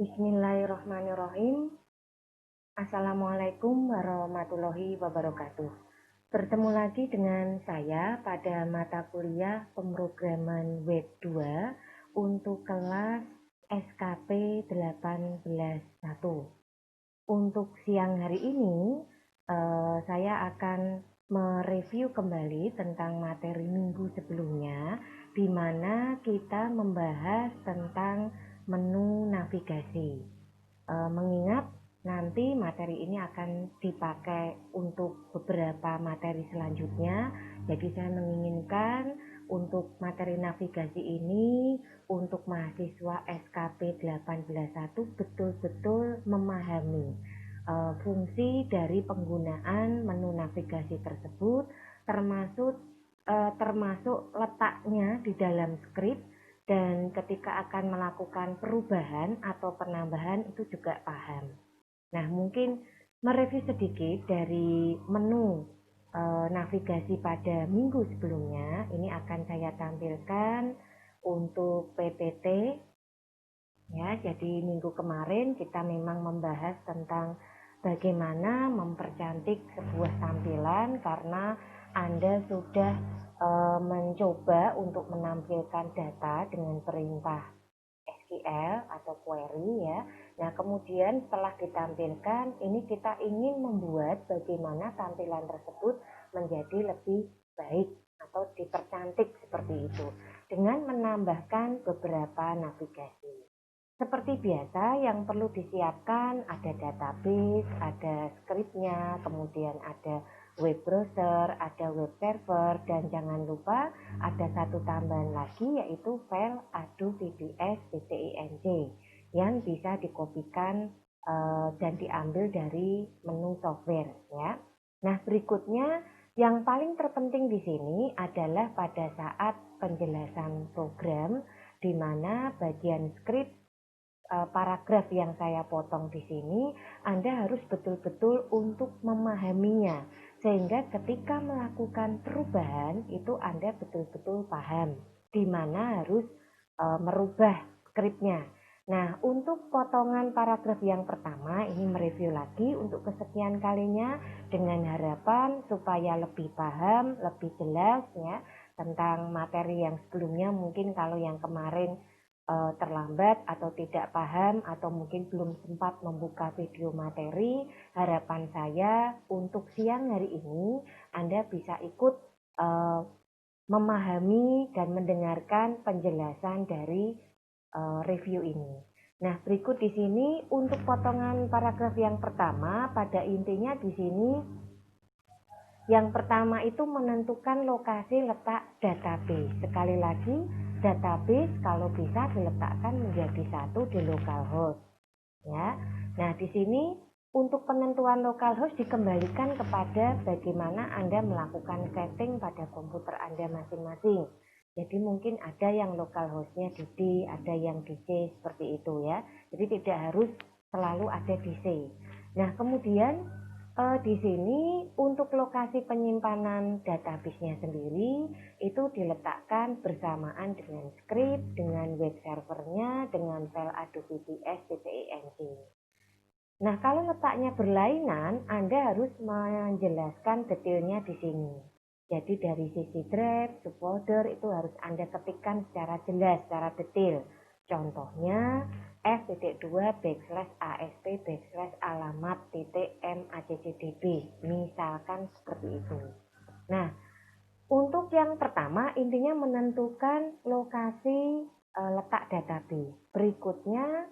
Bismillahirrahmanirrahim. Assalamualaikum warahmatullahi wabarakatuh. Bertemu lagi dengan saya pada mata kuliah pemrograman web 2 untuk kelas SKP 18.1. Untuk siang hari ini, saya akan mereview kembali tentang materi minggu sebelumnya, di mana kita membahas tentang menu navigasi. Mengingat nanti materi ini akan dipakai untuk beberapa materi selanjutnya, jadi saya menginginkan untuk materi navigasi ini untuk mahasiswa SKP 18.1 betul-betul memahami fungsi dari penggunaan menu navigasi tersebut, termasuk letaknya di dalam skrip, dan ketika akan melakukan perubahan atau penambahan itu juga paham. Nah, mungkin mereview sedikit dari menu navigasi pada minggu sebelumnya. Ini akan saya tampilkan untuk PPT ya. Jadi minggu kemarin kita memang membahas tentang bagaimana mempercantik sebuah tampilan karena Anda sudah mencoba untuk menampilkan data dengan perintah SQL atau query ya. Nah, kemudian setelah ditampilkan, ini kita ingin membuat bagaimana tampilan tersebut menjadi lebih baik atau dipercantik seperti itu dengan menambahkan beberapa navigasi. Seperti biasa, yang perlu disiapkan ada database, ada scriptnya, kemudian ada web browser, ada web server, dan jangan lupa ada satu tambahan lagi yaitu file Adobe VBS .inc yang bisa dikopikan dan diambil dari menu software ya. Nah, berikutnya yang paling terpenting di sini adalah pada saat penjelasan program, di mana bagian script paragraf yang saya potong di sini, Anda harus betul-betul untuk memahaminya, sehingga ketika melakukan perubahan itu Anda betul-betul paham di mana harus merubah skripnya. Nah, untuk potongan paragraf yang pertama ini mereview lagi untuk kesekian kalinya dengan harapan supaya lebih paham, lebih jelas ya tentang materi yang sebelumnya. Mungkin kalau yang kemarin terlambat atau tidak paham atau mungkin belum sempat membuka video materi, harapan saya untuk siang hari ini Anda bisa ikut memahami dan mendengarkan penjelasan dari review ini. Nah, berikut di sini untuk potongan paragraf yang pertama, pada intinya di sini yang pertama itu menentukan lokasi letak database. Sekali lagi, database kalau bisa diletakkan menjadi satu di localhost. Ya. Nah, di sini untuk penentuan localhost dikembalikan kepada bagaimana Anda melakukan setting pada komputer Anda masing-masing. Jadi mungkin ada yang localhostnya di D, ada yang di C seperti itu ya. Jadi tidak harus selalu ada di C. Nah, kemudian di sini untuk lokasi penyimpanan database-nya sendiri itu diletakkan bersamaan dengan script, dengan web servernya, dengan file Adobe VBS .inc. Nah, kalau letaknya berlainan, Anda harus menjelaskan detailnya di sini. Jadi dari sisi drive, subfolder itu harus Anda ketikkan secara jelas, secara detail. Contohnya f.2/asp/alamat.maccdb, misalkan seperti itu. Nah, untuk yang pertama intinya menentukan lokasi letak database. Berikutnya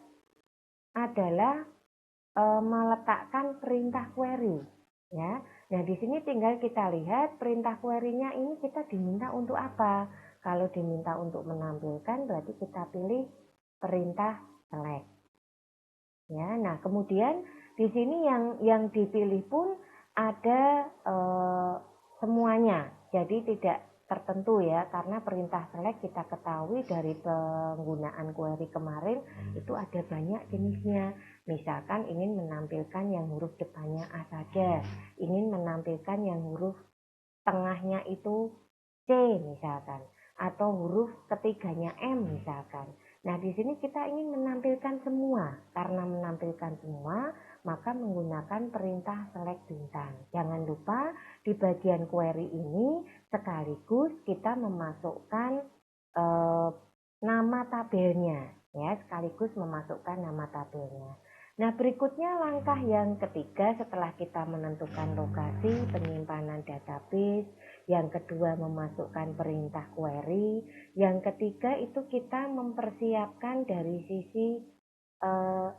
adalah meletakkan perintah query ya. Nah, di sini tinggal kita lihat perintah query-nya ini kita diminta untuk apa. Kalau diminta untuk menampilkan berarti kita pilih perintah select. Ya, nah kemudian di sini yang dipilih pun ada semuanya. Jadi tidak tertentu ya, karena perintah select kita ketahui dari penggunaan query kemarin itu ada banyak jenisnya. Misalkan ingin menampilkan yang huruf depannya A saja, ingin menampilkan yang huruf tengahnya itu C misalkan, atau huruf ketiganya M misalkan. Nah, di sini kita ingin menampilkan semua. Karena menampilkan semua, maka menggunakan perintah select bintang. Jangan lupa di bagian query ini sekaligus kita memasukkan nama tabelnya, ya, sekaligus memasukkan nama tabelnya. Nah, berikutnya langkah yang ketiga setelah kita menentukan lokasi penyimpanan database, yang kedua memasukkan perintah query, yang ketiga itu kita mempersiapkan dari sisi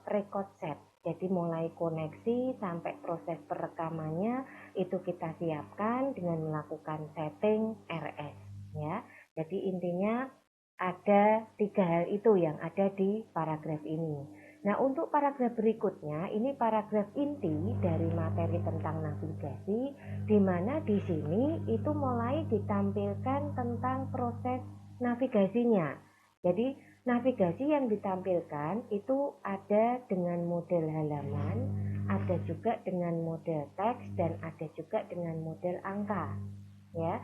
record set. Jadi mulai koneksi sampai proses perekamannya itu kita siapkan dengan melakukan setting RS, ya. Jadi intinya ada 3 hal itu yang ada di paragraf ini. Nah, untuk paragraf berikutnya, ini paragraf inti dari materi tentang navigasi, di mana di sini itu mulai ditampilkan tentang proses navigasinya. Jadi, navigasi yang ditampilkan itu ada dengan model halaman, ada juga dengan model teks, dan ada juga dengan model angka. Ya,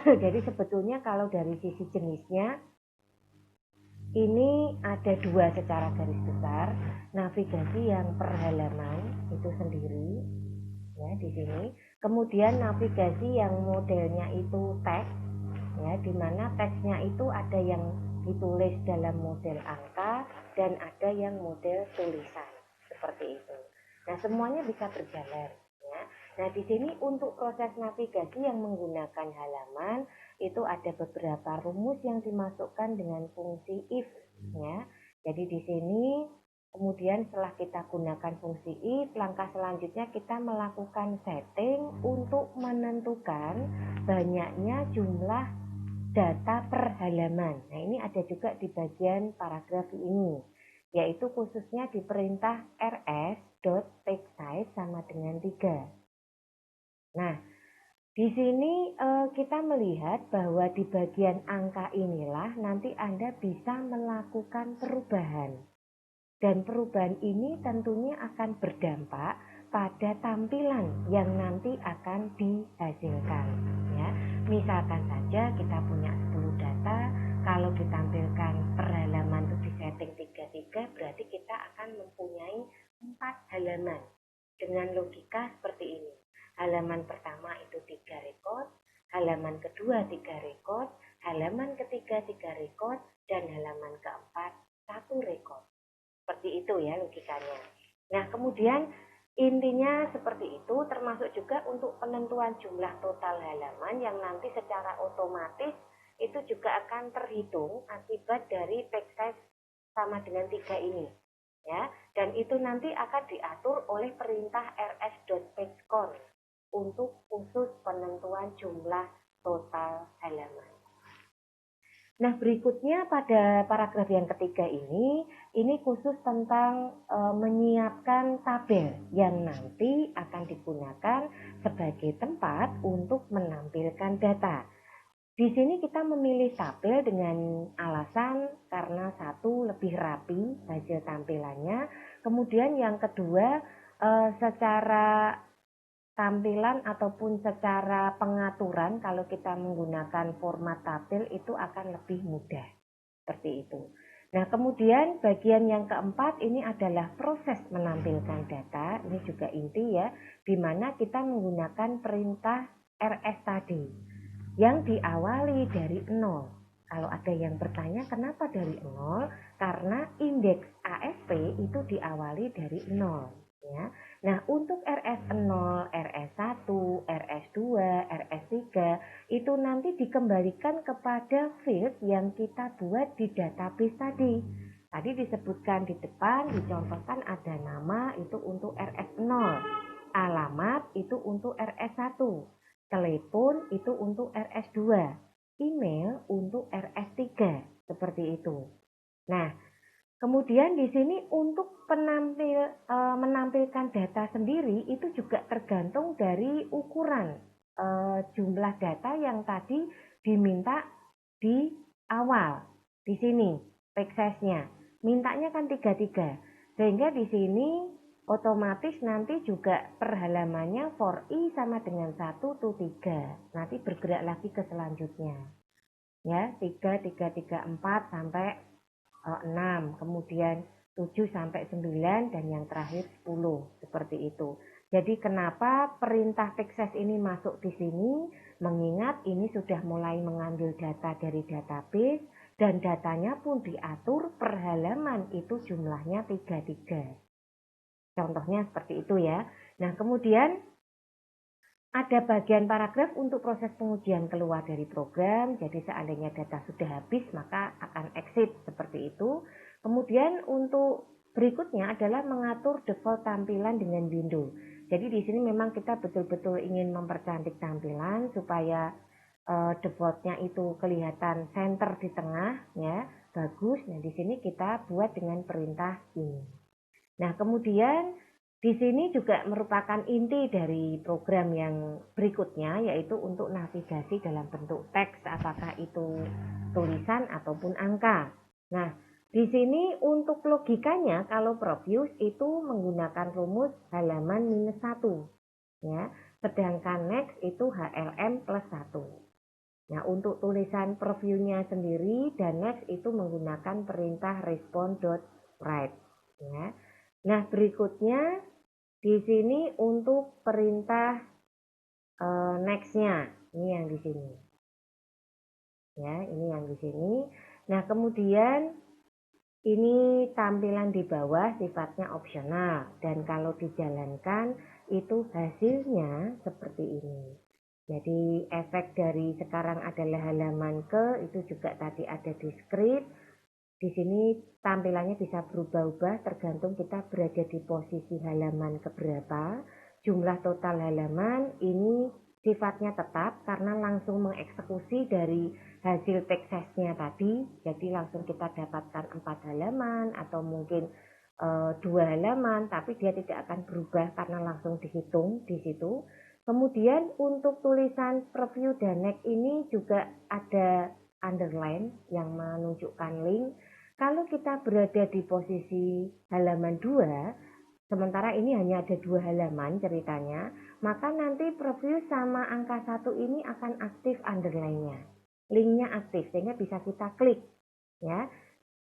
jadi sebetulnya kalau dari sisi jenisnya, ini ada 2 secara garis besar, navigasi yang per halaman itu sendiri, ya di sini. Kemudian navigasi yang modelnya itu teks, ya, di mana teksnya itu ada yang ditulis dalam model angka dan ada yang model tulisan seperti itu. Nah, semuanya bisa berjalan, ya. Nah, di sini untuk proses navigasi yang menggunakan halaman itu ada beberapa rumus yang dimasukkan dengan fungsi if, ya. Jadi di sini kemudian setelah kita gunakan fungsi if, langkah selanjutnya kita melakukan setting untuk menentukan banyaknya jumlah data per halaman. Nah, ini ada juga di bagian paragraf ini, yaitu khususnya di perintah rs.pagesize sama dengan 3. Nah, di sini kita melihat bahwa di bagian angka inilah nanti Anda bisa melakukan perubahan. Dan perubahan ini tentunya akan berdampak pada tampilan yang nanti akan dihasilkan, ya. Misalkan saja kita punya 10 data, kalau ditampilkan per halaman itu di setting 33, berarti kita akan mempunyai 4 halaman dengan logika seperti ini. Halaman pertama itu 3 record, halaman kedua 3 record, halaman ketiga 3 record, dan halaman keempat 1 record. Seperti itu ya logikanya. Nah, kemudian intinya seperti itu, termasuk juga untuk penentuan jumlah total halaman yang nanti secara otomatis itu juga akan terhitung akibat dari page size sama dengan 3 ini, ya. Dan itu nanti akan diatur oleh perintah rs.pagecount untuk khusus penentuan jumlah total halaman. Nah, berikutnya pada paragraf yang ketiga ini khusus tentang menyiapkan tabel yang nanti akan digunakan sebagai tempat untuk menampilkan data. Di sini kita memilih tabel dengan alasan karena satu, lebih rapi hasil tampilannya, kemudian yang kedua secara tampilan ataupun secara pengaturan kalau kita menggunakan format tabel itu akan lebih mudah, seperti itu. Nah, kemudian bagian yang keempat ini adalah proses menampilkan data, ini juga inti ya, di mana kita menggunakan perintah rs tadi yang diawali dari 0. Kalau ada yang bertanya kenapa dari 0? Karena indeks ASP itu diawali dari 0. Ya. Nah, untuk RS0, RS1, RS2, RS3 itu nanti dikembalikan kepada field yang kita buat di database tadi. Tadi disebutkan di depan, dicontohkan ada nama itu untuk RS0, alamat itu untuk RS1, telepon itu untuk RS2, email untuk RS3, seperti itu. Nah, kemudian di sini untuk menampilkan data sendiri itu juga tergantung dari ukuran jumlah data yang tadi diminta di awal. Di sini page size-nya mintanya kan 33. Sehingga di sini otomatis nanti juga per halamannya for i sama dengan 1 to 3. Nanti bergerak lagi ke selanjutnya. Ya, 3, 3, 3, 4 sampai 6, kemudian 7 sampai 9, dan yang terakhir 10, seperti itu. Jadi kenapa perintah Pixes ini masuk di sini? Mengingat ini sudah mulai mengambil data dari database, dan datanya pun diatur per halaman itu jumlahnya 33. Contohnya seperti itu ya. Nah, kemudian ada bagian paragraf untuk proses pengujian keluar dari program. Jadi seandainya data sudah habis maka akan exit seperti itu. Kemudian untuk berikutnya adalah mengatur default tampilan dengan window. Jadi di sini memang kita betul-betul ingin mempercantik tampilan supaya defaultnya itu kelihatan center di tengah ya, bagus. Nah, di sini kita buat dengan perintah ini. Nah, kemudian di sini juga merupakan inti dari program yang berikutnya, yaitu untuk navigasi dalam bentuk teks, apakah itu tulisan ataupun angka. Nah, di sini untuk logikanya, kalau Provius itu menggunakan rumus halaman -1, ya, sedangkan next itu HLM +1. Nah, untuk tulisan preview-nya sendiri dan next itu menggunakan perintah respond.write, ya. Nah, berikutnya di sini untuk perintah next-nya, ini yang di sini. Ya, ini yang di sini. Nah, kemudian ini tampilan di bawah sifatnya opsional dan kalau dijalankan itu hasilnya seperti ini. Jadi efek dari sekarang adalah halaman ke, itu juga tadi ada di script. Di sini tampilannya bisa berubah-ubah tergantung kita berada di posisi halaman keberapa. Jumlah total halaman ini sifatnya tetap karena langsung mengeksekusi dari hasil teksesnya tadi. Jadi langsung kita dapatkan 4 halaman atau mungkin 2 halaman, tapi dia tidak akan berubah karena langsung dihitung di situ. Kemudian untuk tulisan preview dan next ini juga ada underline yang menunjukkan link. Kalau kita berada di posisi halaman 2, sementara ini hanya ada 2 halaman ceritanya, maka nanti preview sama angka 1 ini akan aktif underline-nya. Linknya aktif, sehingga bisa kita klik. Ya.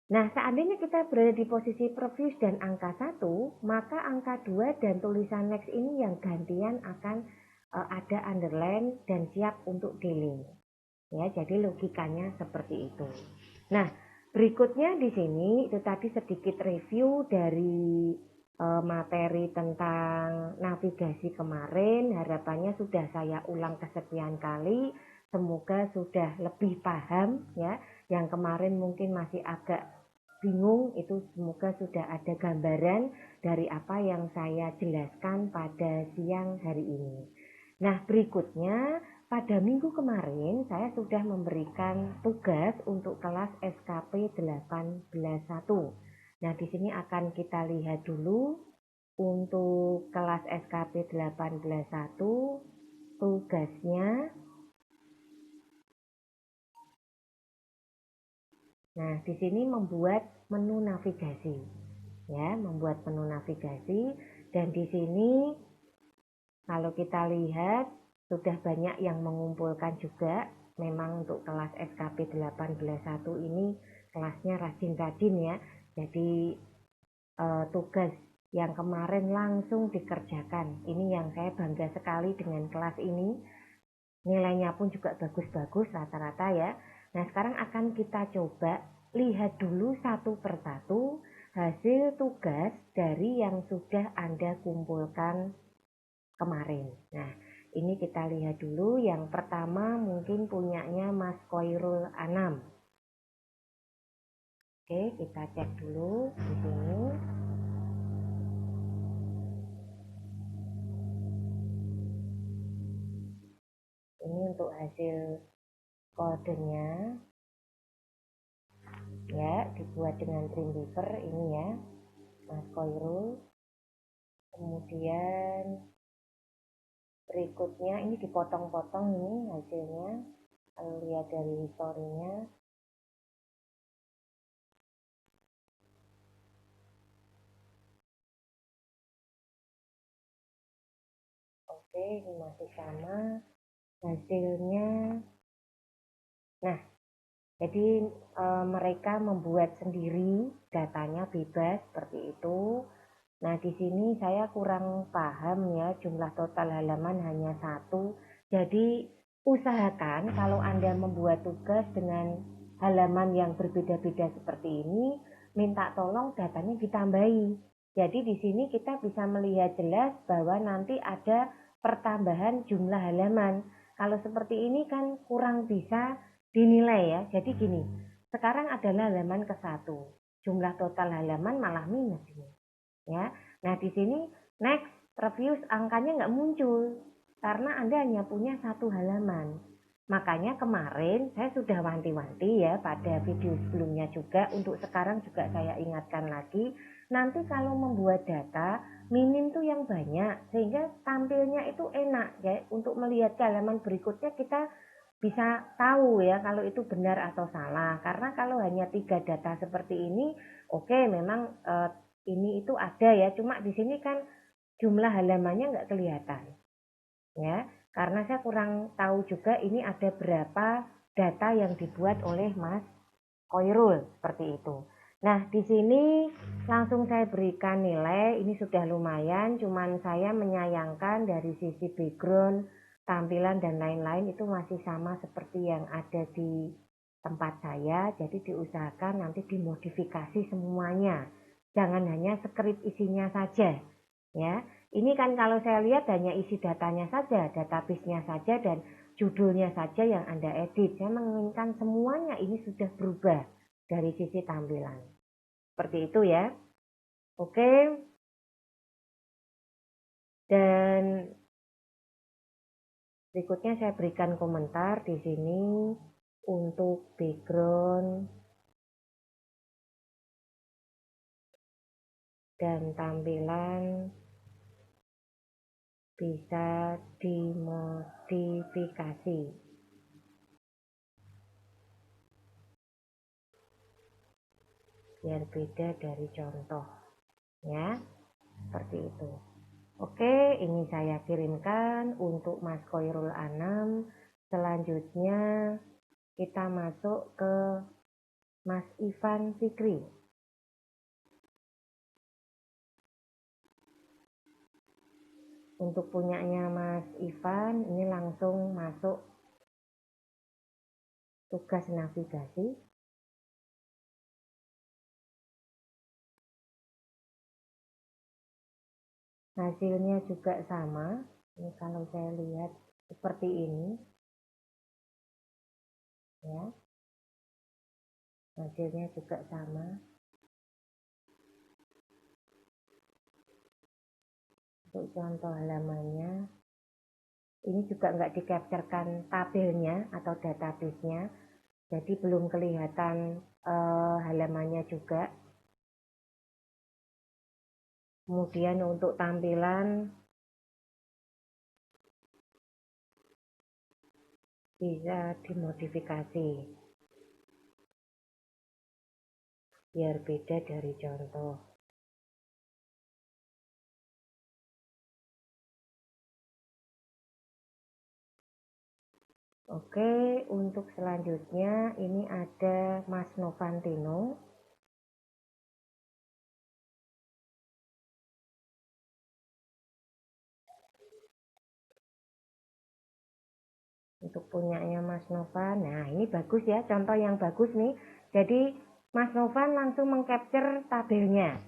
Nah, seandainya kita berada di posisi preview dan angka 1, maka angka 2 dan tulisan next ini yang gantian akan ada underline dan siap untuk di-link. Ya, jadi logikanya seperti itu. Nah, berikutnya di sini itu tadi sedikit review dari materi tentang navigasi kemarin. Harapannya sudah saya ulang kesekian kali. Semoga sudah lebih paham ya. Yang kemarin mungkin masih agak bingung, itu semoga sudah ada gambaran dari apa yang saya jelaskan pada siang hari ini. Nah, berikutnya pada minggu kemarin saya sudah memberikan tugas untuk kelas SKP 18.1. Nah, di sini akan kita lihat dulu untuk kelas SKP 18.1 tugasnya. Nah, di sini membuat menu navigasi. Ya, membuat menu navigasi, dan di sini kalau kita lihat sudah banyak yang mengumpulkan juga. Memang untuk kelas SKP 18.1 ini kelasnya rajin-rajin ya. Jadi tugas yang kemarin langsung dikerjakan. Ini yang saya bangga sekali dengan kelas ini. Nilainya pun juga bagus-bagus rata-rata ya. Nah, sekarang akan kita coba lihat dulu satu persatu hasil tugas dari yang sudah Anda kumpulkan kemarin. Nah, ini kita lihat dulu. Yang pertama mungkin punyanya Mas Koirul Anam. Oke, kita cek dulu di sini. Ini untuk hasil kodenya. Ya, dibuat dengan Dreamweaver ini ya, Mas Koirul. Kemudian berikutnya ini dipotong-potong ini hasilnya. Kalau lihat dari historinya. Oke, ini masih sama hasilnya. Nah, Jadi mereka membuat sendiri datanya bebas seperti itu. Nah, di sini saya kurang paham ya, jumlah total halaman hanya satu. Jadi usahakan kalau Anda membuat tugas dengan halaman yang berbeda-beda seperti ini, minta tolong datanya ditambahi. Jadi di sini kita bisa melihat jelas bahwa nanti ada pertambahan jumlah halaman. Kalau seperti ini kan kurang bisa dinilai ya. Jadi gini, sekarang adalah halaman ke-1. Jumlah total halaman malah minus ini. Ya. Nah, di sini next reviews angkanya nggak muncul karena Anda hanya punya satu halaman. Makanya kemarin saya sudah wanti-wanti ya pada video sebelumnya juga, untuk sekarang juga saya ingatkan lagi, nanti kalau membuat data minim tuh yang banyak sehingga tampilnya itu enak ya, untuk melihat ke halaman berikutnya kita bisa tahu ya kalau itu benar atau salah. Karena kalau hanya 3 data seperti ini, oke, memang ini itu ada ya, cuma di sini kan jumlah halamannya nggak kelihatan ya, karena saya kurang tahu juga ini ada berapa data yang dibuat oleh Mas Koirul seperti itu. Nah, di sini langsung saya berikan nilai, ini sudah lumayan, cuman saya menyayangkan dari sisi background, tampilan dan lain-lain itu masih sama seperti yang ada di tempat saya, jadi diusahakan nanti dimodifikasi semuanya. Jangan hanya skrip isinya saja ya. Ini kan kalau saya lihat hanya isi datanya saja, database-nya saja dan judulnya saja yang Anda edit. Saya menginginkan semuanya ini sudah berubah dari sisi tampilan. Seperti itu ya. Oke. Dan berikutnya saya berikan komentar di sini untuk background dan tampilan bisa dimodifikasi biar beda dari contoh ya, seperti itu. Oke, ini saya kirimkan untuk Mas Koirul Anam. Selanjutnya kita masuk ke Mas Ivan Fikri. Untuk punyanya Mas Ivan, ini langsung masuk tugas navigasi. Hasilnya juga sama. Ini kalau saya lihat seperti ini. Ya. Hasilnya juga sama. Untuk contoh halamannya, ini juga nggak di-capturekan tabelnya atau database-nya, jadi belum kelihatan halamannya juga. Kemudian untuk tampilan bisa dimodifikasi biar beda dari contoh. Oke, untuk selanjutnya ini ada Mas Novantino. Untuk punyanya Mas Novan, nah ini bagus ya, contoh yang bagus nih. Jadi Mas Novan langsung mengcapture tabelnya.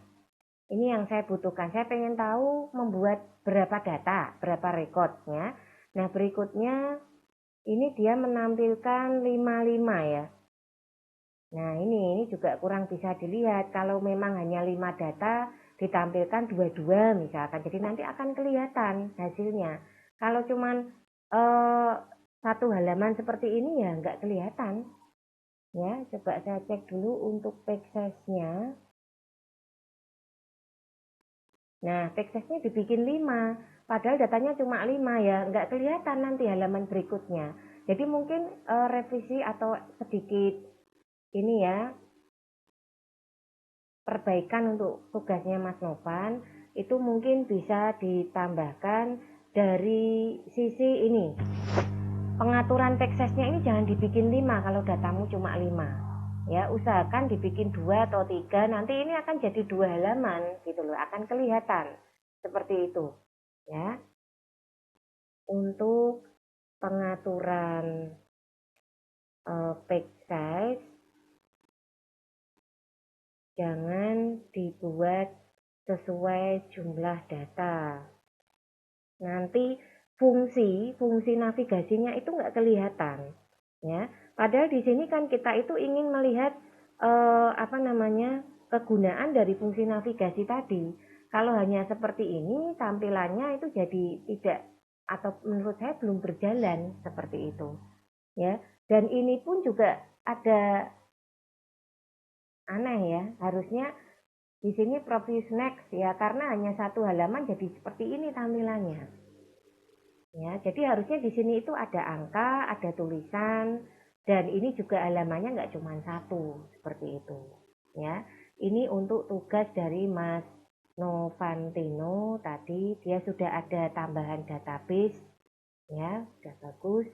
Ini yang saya butuhkan. Saya pengen tahu membuat berapa data, berapa rekodnya. Nah berikutnya ini dia menampilkan 55 ya. Nah ini juga kurang bisa dilihat. Kalau memang hanya 5 data ditampilkan 22 misalkan, jadi nanti akan kelihatan hasilnya. Kalau cuman satu halaman seperti ini ya nggak kelihatan. Ya, coba saya cek dulu untuk page size-nya. Nah, page size-nya dibikin 5, padahal datanya cuma 5 ya, nggak kelihatan nanti halaman berikutnya. Jadi mungkin revisi atau sedikit ini ya, perbaikan untuk tugasnya Mas Novan, itu mungkin bisa ditambahkan dari sisi ini. pengaturan teksesnya ini jangan dibikin 5 kalau datamu cuma 5. Ya, usahakan dibikin 2 atau 3, nanti ini akan jadi 2 halaman gitu loh, akan kelihatan seperti itu ya. Untuk pengaturan page size jangan dibuat sesuai jumlah data, nanti fungsi navigasinya itu nggak kelihatan ya. Padahal di sini kan kita itu ingin melihat kegunaan dari fungsi navigasi tadi. Kalau hanya seperti ini tampilannya itu jadi tidak, atau menurut saya belum berjalan seperti itu ya. Dan ini pun juga ada aneh ya, harusnya di sini Profuse Next ya, karena hanya satu halaman jadi seperti ini tampilannya ya. Jadi harusnya di sini itu ada angka, ada tulisan, dan ini juga halamannya nggak cuma satu seperti itu ya. Ini untuk tugas dari Mas Novantino tadi, dia sudah ada tambahan database ya, sudah bagus.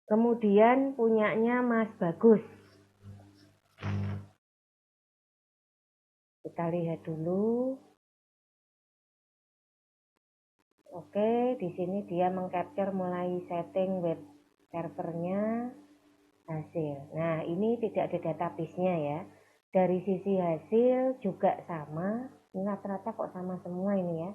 Kemudian punyanya Mas Bagus, kita lihat dulu. Oke, di sini dia mengcapture mulai setting web servernya, hasil. Nah, ini tidak ada database-nya ya. Dari sisi hasil juga sama. Ini rata-rata kok sama semua ini ya.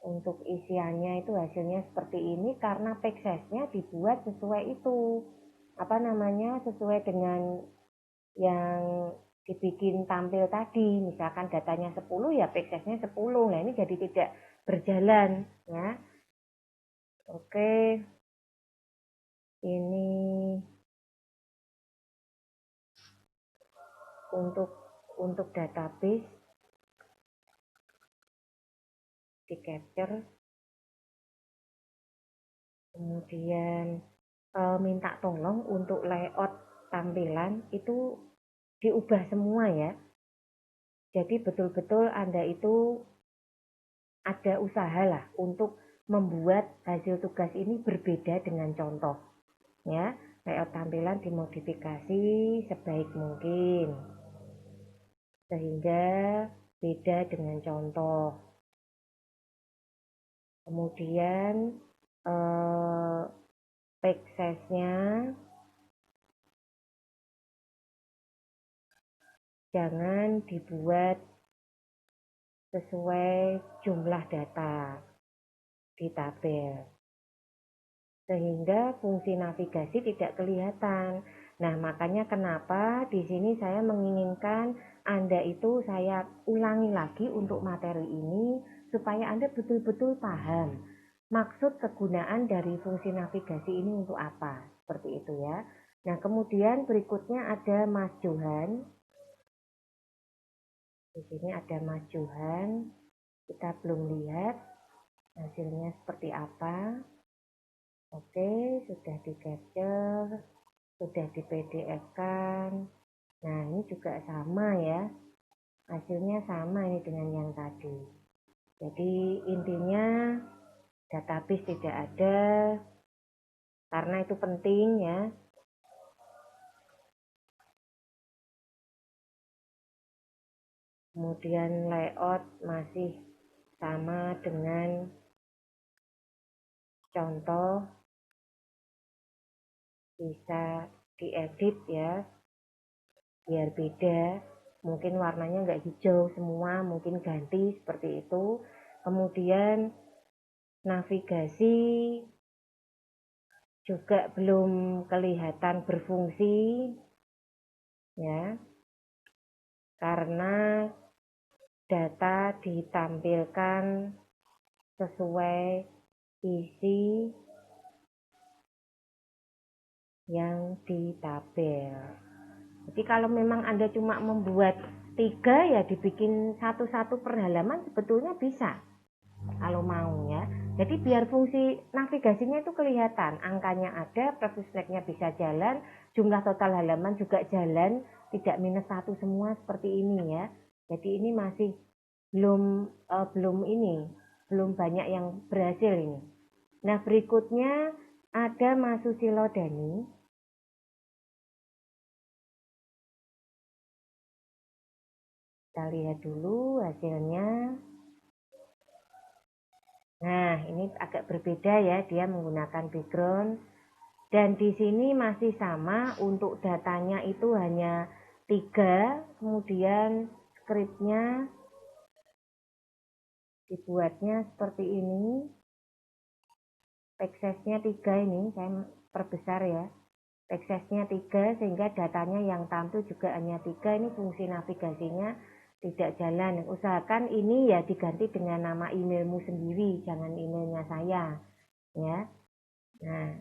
Untuk isiannya itu hasilnya seperti ini karena page size-nya dibuat sesuai itu. Sesuai dengan yang dibikin tampil tadi. Misalkan datanya 10 ya page size-nya 10. Nah, ini jadi tidak berjalan ya. Oke. Ini untuk database di capture. Kemudian minta tolong untuk layout tampilan itu diubah semua ya. Jadi betul-betul Anda itu ada usaha lah untuk membuat hasil tugas ini berbeda dengan contoh ya. Layout tampilan dimodifikasi sebaik mungkin sehingga beda dengan contoh. Kemudian page size-nya jangan dibuat sesuai jumlah data di tabel sehingga fungsi navigasi tidak kelihatan. Nah, makanya kenapa di sini saya menginginkan Anda itu saya ulangi lagi untuk materi ini supaya Anda betul-betul paham maksud kegunaan dari fungsi navigasi ini untuk apa, seperti itu ya. Nah, kemudian berikutnya ada Mas Johan. Di sini ada Mas Johan. Kita belum lihat hasilnya seperti apa. Oke, sudah di capture, sudah di PDF kan. Nah, ini juga sama ya. Hasilnya sama ini dengan yang tadi. Jadi intinya database tidak ada karena itu penting ya. Kemudian layout masih sama dengan contoh, bisa diedit ya biar beda, mungkin warnanya nggak hijau semua, mungkin ganti seperti itu. Kemudian navigasi juga belum kelihatan berfungsi ya, karena data ditampilkan sesuai isi yang di tabel. Jadi kalau memang Anda cuma membuat 3 ya dibikin satu-satu per halaman sebetulnya bisa kalau mau ya. Jadi biar fungsi navigasinya itu kelihatan, angkanya ada, Profuse Next-nya bisa jalan, jumlah total halaman juga jalan, tidak minus 1 semua seperti ini ya. Jadi ini masih belum banyak yang berhasil ini. Nah, berikutnya ada Mas Susilo Dani. Kita lihat dulu hasilnya. Nah, ini agak berbeda ya, dia menggunakan background. Dan di sini masih sama, untuk datanya itu hanya 3, kemudian scriptnya dibuatnya seperti ini. Text size-nya 3 ini, saya perbesar ya. Text size-nya 3 sehingga datanya yang tampil juga hanya 3. Ini fungsi navigasinya tidak jalan. Usahakan ini ya diganti dengan nama emailmu sendiri, jangan emailnya saya ya. Nah,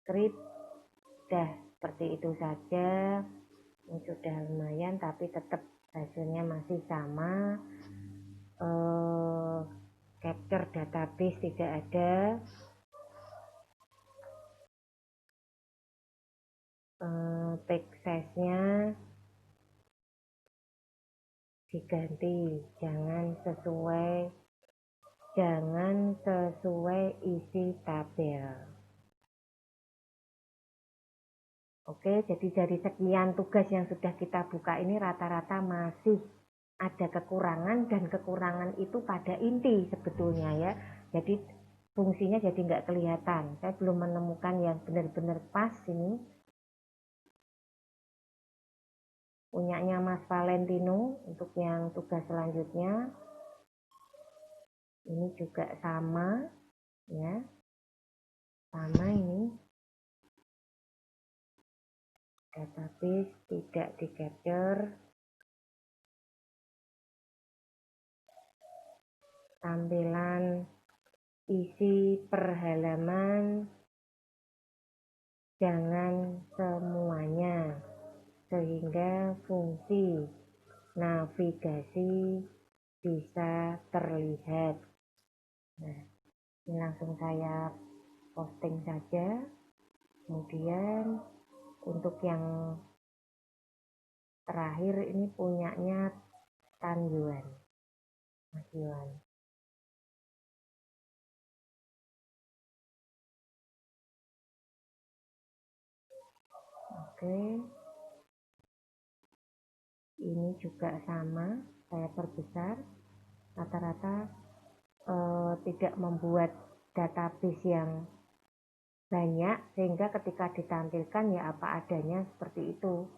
script sudah seperti itu saja. Ini sudah lumayan, tapi tetap hasilnya masih sama. Capture database tidak ada. Text size-nya diganti, jangan sesuai isi tabel. Oke, jadi dari sekian tugas yang sudah kita buka ini rata-rata masih ada kekurangan, dan kekurangan itu pada inti sebetulnya ya. Jadi fungsinya jadi nggak kelihatan. Saya belum menemukan yang benar-benar pas ini. Punyanya Mas Valentino untuk yang tugas selanjutnya. Ini juga sama ya. Sama ini. Database tidak di capture. Tampilan isi per halaman jangan semuanya, sehingga fungsi navigasi bisa terlihat. Nah, ini langsung saya posting saja. Kemudian untuk yang terakhir ini punyanya Tan Yuan, Mas Yuan. Oke, ini juga sama, saya perbesar. Rata-rata tidak membuat database yang banyak, sehingga ketika ditampilkan ya apa adanya seperti itu.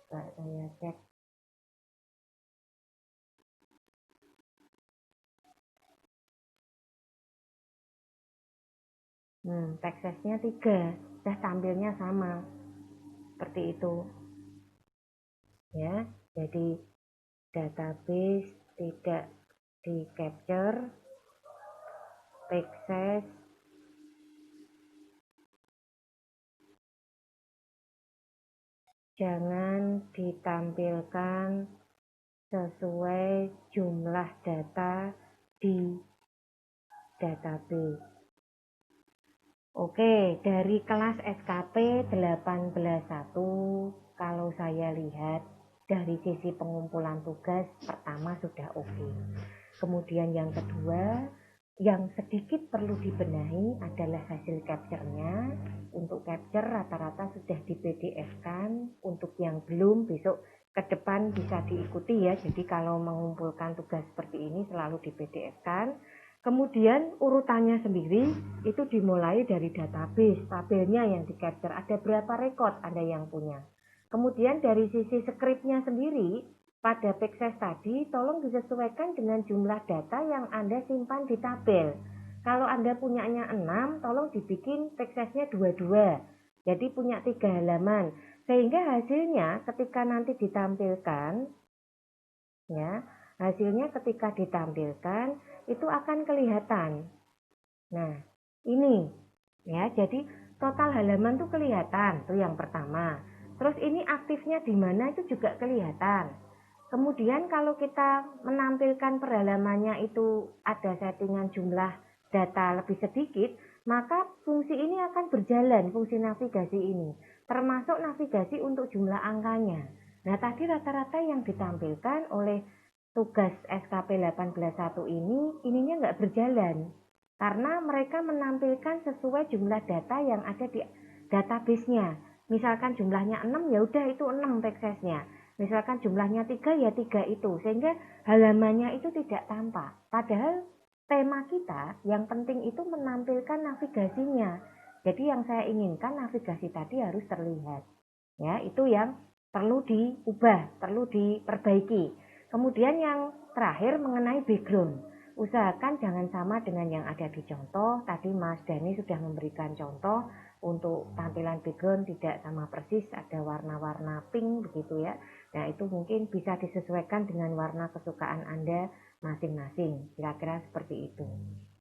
Coba saya cek. Text size-nya 3, sudah tampilnya sama seperti itu ya. Jadi database tidak di capture, text size jangan ditampilkan sesuai jumlah data di database. Oke, dari kelas SKP 181, kalau saya lihat dari sisi pengumpulan tugas pertama sudah oke. Kemudian yang kedua, yang sedikit perlu dibenahi adalah hasil capture-nya. Untuk capture rata-rata sudah di PDF-kan. Untuk yang belum, besok ke depan bisa diikuti ya. Jadi kalau mengumpulkan tugas seperti ini selalu di PDF-kan. Kemudian urutannya sendiri itu dimulai dari database, tabelnya yang di capture, ada berapa rekod Anda yang punya. Kemudian dari sisi scriptnya sendiri, pada backslash tadi tolong disesuaikan dengan jumlah data yang Anda simpan di tabel. Kalau Anda punyanya 6, tolong dibikin backslashnya 22. Jadi punya 3 halaman. Sehingga hasilnya ketika nanti ditampilkan, ya, hasilnya ketika ditampilkan itu akan kelihatan. Nah, ini ya, jadi total halaman tuh kelihatan, tuh yang pertama. Terus ini aktifnya di mana itu juga kelihatan. Kemudian kalau kita menampilkan per halamannya itu ada settingan jumlah data lebih sedikit, maka fungsi ini akan berjalan, fungsi navigasi ini, termasuk navigasi untuk jumlah angkanya. Nah, tadi rata-rata yang ditampilkan oleh tugas SKP 18.1 ininya nggak berjalan karena mereka menampilkan sesuai jumlah data yang ada di database-nya. Misalkan jumlahnya 6, ya udah itu 6 teksesnya. Misalkan jumlahnya 3, ya 3 itu. Sehingga halamannya itu tidak tampak. Padahal tema kita yang penting itu menampilkan navigasinya. Jadi yang saya inginkan navigasi tadi harus terlihat. Ya, itu yang perlu diubah, perlu diperbaiki. Kemudian yang terakhir mengenai background. Usahakan jangan sama dengan yang ada di contoh. Tadi Mas Dani sudah memberikan contoh untuk tampilan background tidak sama persis, ada warna-warna pink begitu ya. Nah, itu mungkin bisa disesuaikan dengan warna kesukaan Anda masing-masing. Kira-kira seperti itu.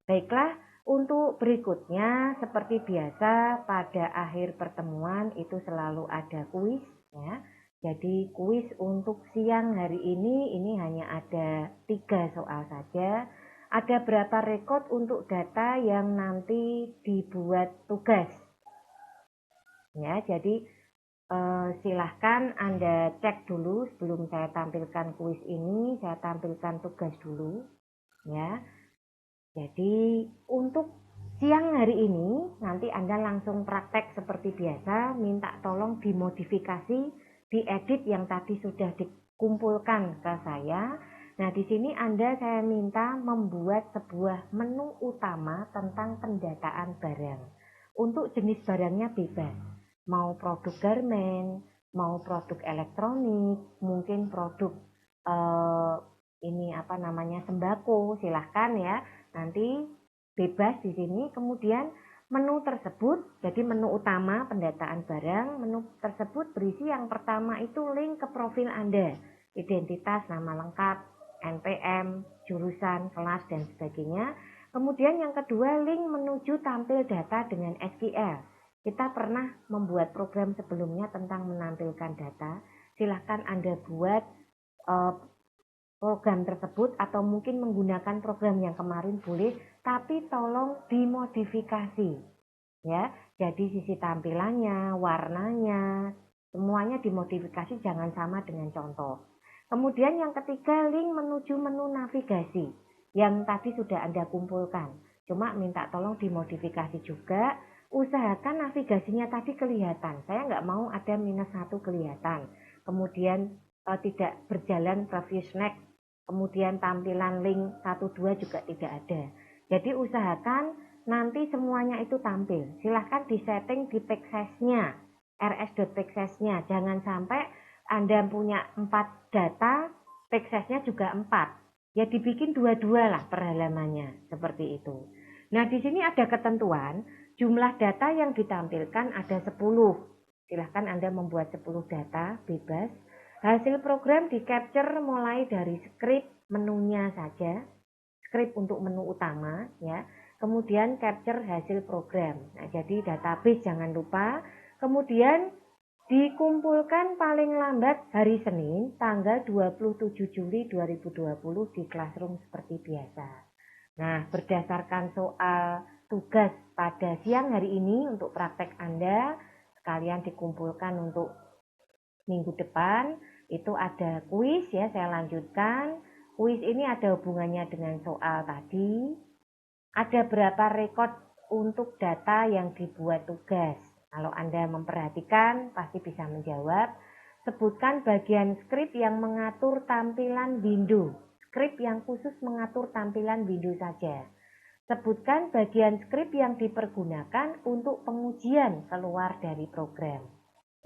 Baiklah, untuk berikutnya seperti biasa pada akhir pertemuan itu selalu ada kuis ya. Jadi kuis untuk siang hari ini hanya ada 3 soal saja. Ada berapa rekod untuk data yang nanti dibuat tugas. Ya, jadi silahkan Anda cek dulu sebelum saya tampilkan kuis ini, saya tampilkan tugas dulu. Ya, jadi untuk siang hari ini nanti Anda langsung praktek seperti biasa, minta tolong dimodifikasi, diedit yang tadi sudah dikumpulkan ke saya. Nah, di sini saya minta membuat sebuah menu utama tentang pendataan barang. Untuk jenis barangnya bebas. Mau produk garmen, mau produk elektronik, mungkin produk sembako, silahkan ya. Nanti bebas di sini. Kemudian menu tersebut, jadi menu utama pendataan barang, menu tersebut berisi yang pertama itu link ke profil Anda, identitas, nama lengkap, NPM, jurusan, kelas, dan sebagainya. Kemudian yang kedua, link menuju tampil data dengan SQL. Kita pernah membuat program sebelumnya tentang menampilkan data. Silahkan Anda buat program tersebut atau mungkin menggunakan program yang kemarin boleh, tapi tolong dimodifikasi ya. Jadi sisi tampilannya, warnanya, semuanya dimodifikasi, jangan sama dengan contoh. Kemudian yang ketiga, link menuju menu navigasi yang tadi sudah Anda kumpulkan. Cuma minta tolong dimodifikasi juga. Usahakan navigasinya tadi kelihatan. Saya nggak mau ada -1 kelihatan. Kemudian tidak berjalan previous next. Kemudian tampilan link 1-2 juga tidak ada. Jadi usahakan nanti semuanya itu tampil. Silahkan disetting di page-nya, rs.page-nya. Jangan sampai Anda punya 4 data, page-nya juga 4. Ya dibikin 2-2 lah per halamannya, seperti itu. Nah, di sini ada ketentuan, jumlah data yang ditampilkan ada 10. Silahkan Anda membuat 10 data, bebas. Hasil program di capture mulai dari script menunya saja, script untuk menu utama ya. Kemudian capture hasil program. Nah, jadi database jangan lupa. Kemudian dikumpulkan paling lambat hari Senin tanggal 27 Juli 2020 di Classroom seperti biasa. Nah, berdasarkan soal tugas pada siang hari ini untuk praktek Anda, sekalian dikumpulkan untuk minggu depan. Itu ada kuis ya, saya lanjutkan. Kuis ini ada hubungannya dengan soal tadi. Ada berapa rekod untuk data yang dibuat tugas? Kalau Anda memperhatikan pasti bisa menjawab. Sebutkan bagian skrip yang mengatur tampilan window. Skrip yang khusus mengatur tampilan window saja. Sebutkan bagian skrip yang dipergunakan untuk pengujian keluar dari program.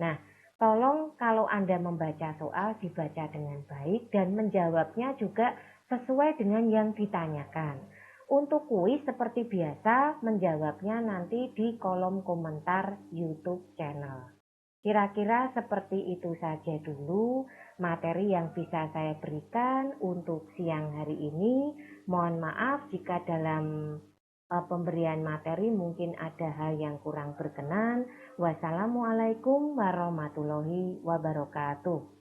Nah, tolong kalau Anda membaca soal dibaca dengan baik dan menjawabnya juga sesuai dengan yang ditanyakan. Untuk kuis seperti biasa menjawabnya nanti di kolom komentar YouTube channel. Kira-kira seperti itu saja dulu materi yang bisa saya berikan untuk siang hari ini. Mohon maaf jika dalam pemberian materi mungkin ada hal yang kurang berkenan. Wassalamualaikum warahmatullahi wabarakatuh.